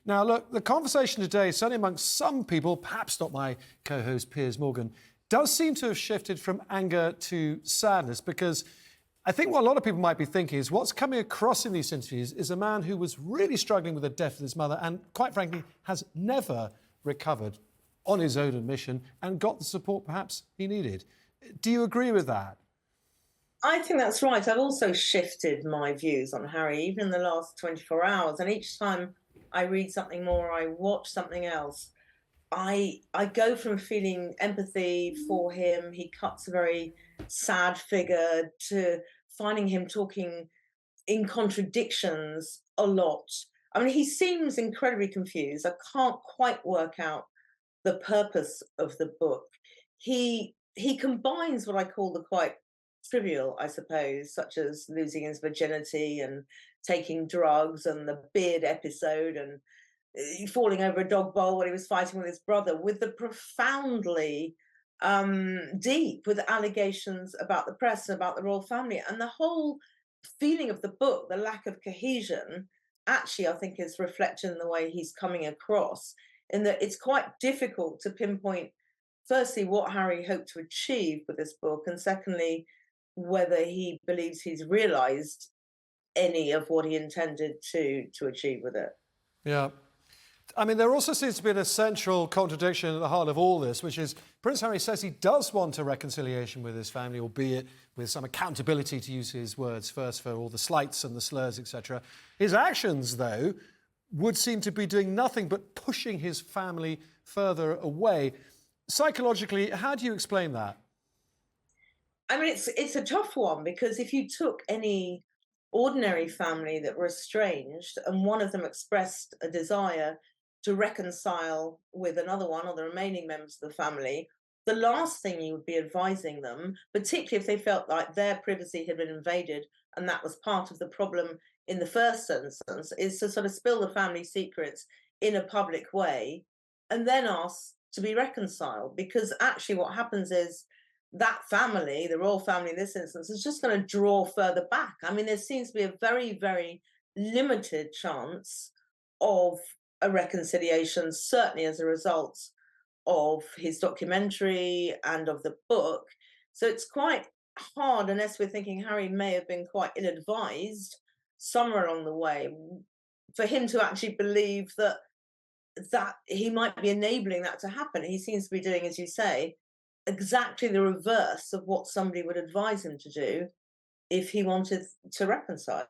Now, look, the conversation today, certainly amongst some people, perhaps not my co-host Piers Morgan, does seem to have shifted from anger to sadness, because I think what a lot of people might be thinking is what's coming across in these interviews is a man who was really struggling with the death of his mother and, quite frankly, has never recovered on his own admission and got the support perhaps he needed. Do you agree with that? I think that's right. I've also shifted my views on Harry, even in the last 24 hours. And each time I read something more, I watch something else, I go from feeling empathy for him, he cuts a very sad figure, to finding him talking in contradictions a lot. I mean, he seems incredibly confused. I can't quite work out the purpose of the book. He combines what I call the quite trivial, I suppose, such as losing his virginity and taking drugs and the beard episode and falling over a dog bowl when he was fighting with his brother, with the profoundly deep, with allegations about the press and about the royal family, and the whole feeling of the book, the lack of cohesion, actually I think is reflected in the way he's coming across, in that it's quite difficult to pinpoint, firstly, what Harry hoped to achieve with this book, and secondly, whether he believes he's realised any of what he intended to achieve with it. Yeah. I mean, there also seems to be an essential contradiction at the heart of all this, which is Prince Harry says he does want a reconciliation with his family, albeit with some accountability, to use his words first, for all the slights and the slurs, etc. His actions, though, would seem to be doing nothing but pushing his family further away. Psychologically, how do you explain that? I mean, it's a tough one, because if you took any ordinary family that were estranged and one of them expressed a desire to reconcile with another one or the remaining members of the family, the last thing you would be advising them, particularly if they felt like their privacy had been invaded and that was part of the problem in the first instance, is to sort of spill the family secrets in a public way and then ask to be reconciled. Because actually what happens is that family, the royal family in this instance, is just going to draw further back. I mean, there seems to be a very, very limited chance of a reconciliation, certainly as a result of his documentary and of the book. So it's quite hard, unless we're thinking Harry may have been quite ill-advised somewhere along the way, for him to actually believe that he might be enabling that to happen. He seems to be doing, as you say, exactly the reverse of what somebody would advise him to do if he wanted to reconcile.